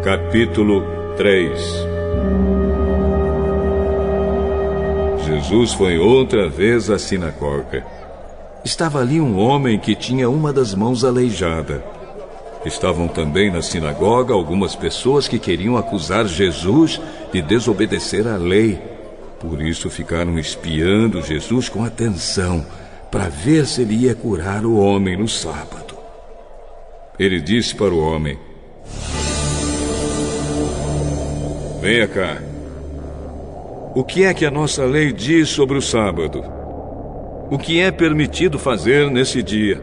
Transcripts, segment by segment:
Capítulo 3. Jesus foi outra vez à sinagoga. Estava ali um homem que tinha uma das mãos aleijada. Estavam também na sinagoga algumas pessoas que queriam acusar Jesus de desobedecer à lei. Por isso ficaram espiando Jesus com atenção, para ver se ele ia curar o homem no sábado. Ele disse para o homem: venha cá. O que é que a nossa lei diz sobre o sábado? O que é permitido fazer nesse dia?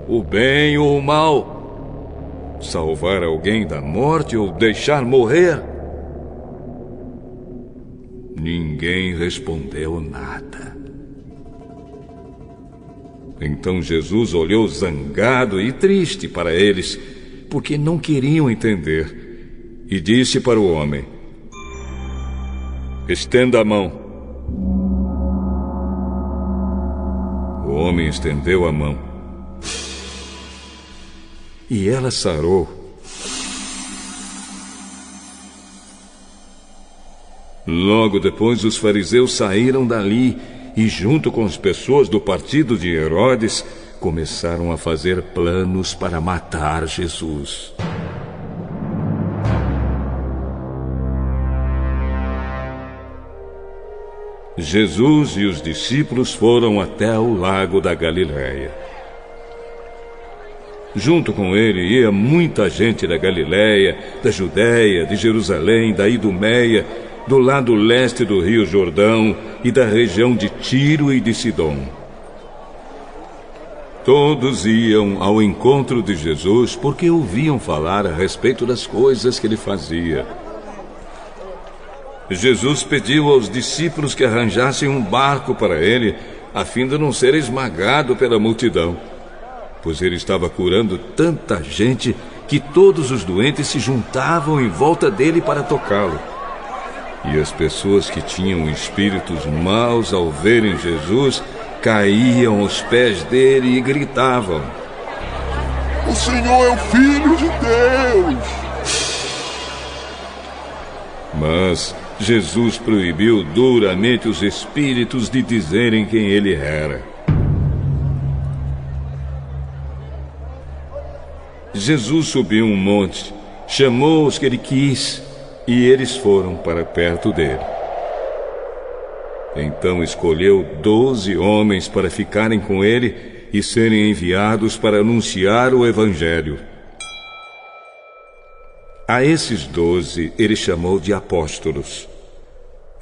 O bem ou o mal? Salvar alguém da morte ou deixar morrer? Ninguém respondeu nada. Então Jesus olhou zangado e triste para eles, porque não queriam entender. E disse para o homem: estenda a mão. O homem estendeu a mão. E ela sarou. Logo depois os fariseus saíram dali e, junto com as pessoas do partido de Herodes, começaram a fazer planos para matar Jesus. Jesus e os discípulos foram até o lago da Galileia. Junto com ele ia muita gente da Galileia, da Judéia, de Jerusalém, da Idumeia, do lado leste do rio Jordão e da região de Tiro e de Sidom. Todos iam ao encontro de Jesus porque ouviam falar a respeito das coisas que ele fazia. Jesus pediu aos discípulos que arranjassem um barco para ele, a fim de não ser esmagado pela multidão, pois ele estava curando tanta gente que todos os doentes se juntavam em volta dele para tocá-lo. E as pessoas que tinham espíritos maus, ao verem Jesus, caíam aos pés dele e gritavam: o Senhor é o Filho de Deus! Mas Jesus proibiu duramente os espíritos de dizerem quem ele era. Jesus subiu um monte, chamou os que ele quis, e eles foram para perto dele. Então escolheu 12 homens para ficarem com ele e serem enviados para anunciar o Evangelho. A esses 12 ele chamou de apóstolos.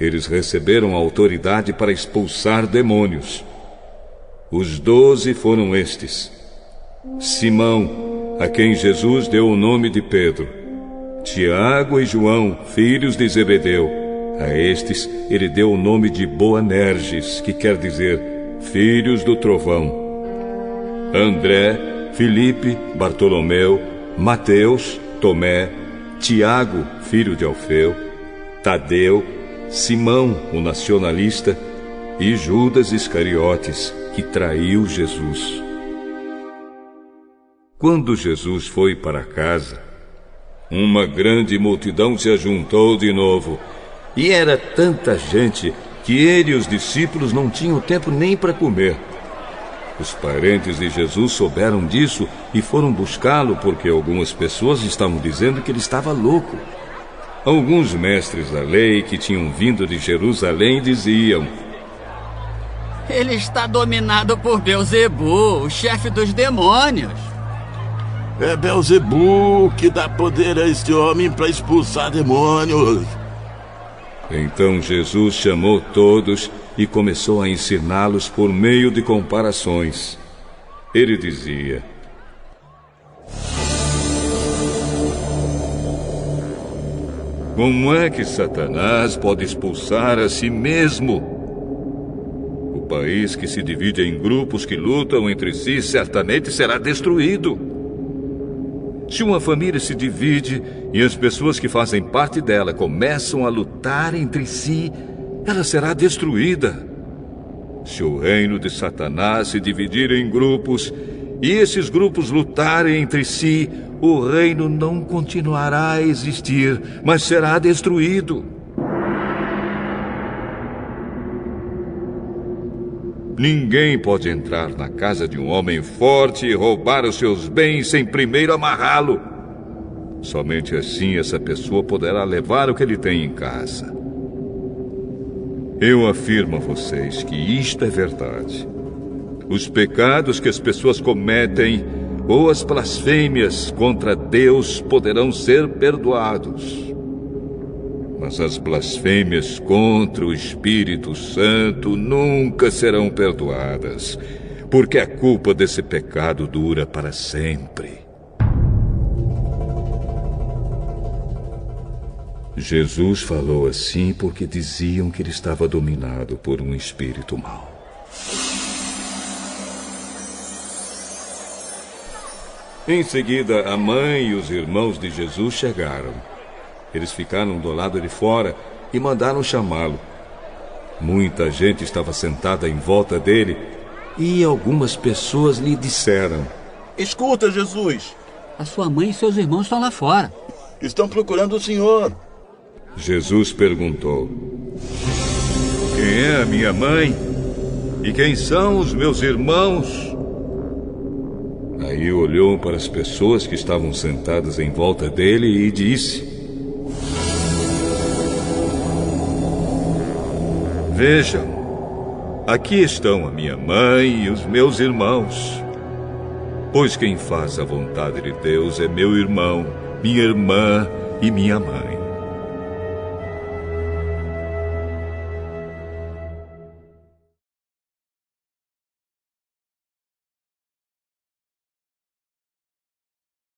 Eles receberam autoridade para expulsar demônios. Os 12 foram estes: Simão, a quem Jesus deu o nome de Pedro; Tiago e João, filhos de Zebedeu. A estes ele deu o nome de Boanerges, que quer dizer filhos do trovão; André, Filipe, Bartolomeu, Mateus, Tomé, Tiago, filho de Alfeu, Tadeu, Simão, o nacionalista, e Judas Iscariotes, que traiu Jesus. Quando Jesus foi para casa, uma grande multidão se ajuntou de novo, e era tanta gente que ele e os discípulos não tinham tempo nem para comer. Os parentes de Jesus souberam disso e foram buscá-lo, porque algumas pessoas estavam dizendo que ele estava louco. Alguns mestres da lei que tinham vindo de Jerusalém diziam: ele está dominado por Beelzebu, o chefe dos demônios. É Beelzebu que dá poder a este homem para expulsar demônios. Então Jesus chamou todos e começou a ensiná-los por meio de comparações. Ele dizia: como é que Satanás pode expulsar a si mesmo? O país que se divide em grupos que lutam entre si certamente será destruído. Se uma família se divide e as pessoas que fazem parte dela começam a lutar entre si, ela será destruída. Se o reino de Satanás se dividir em grupos e esses grupos lutarem entre si, o reino não continuará a existir, mas será destruído. Ninguém pode entrar na casa de um homem forte e roubar os seus bens sem primeiro amarrá-lo. Somente assim essa pessoa poderá levar o que ele tem em casa. Eu afirmo a vocês que isto é verdade. Os pecados que as pessoas cometem ou as blasfêmias contra Deus poderão ser perdoados. Mas as blasfêmias contra o Espírito Santo nunca serão perdoadas, porque a culpa desse pecado dura para sempre. Jesus falou assim porque diziam que ele estava dominado por um espírito mau. Em seguida, a mãe e os irmãos de Jesus chegaram. Eles ficaram do lado de fora e mandaram chamá-lo. Muita gente estava sentada em volta dele e algumas pessoas lhe disseram: Escuta, Jesus. A sua mãe e seus irmãos estão lá fora. Estão procurando o Senhor. Jesus perguntou: Quem é a minha mãe? E quem são os meus irmãos? Aí olhou para as pessoas que estavam sentadas em volta dele e disse: Vejam, aqui estão a minha mãe e os meus irmãos. Pois quem faz a vontade de Deus é meu irmão, minha irmã e minha mãe.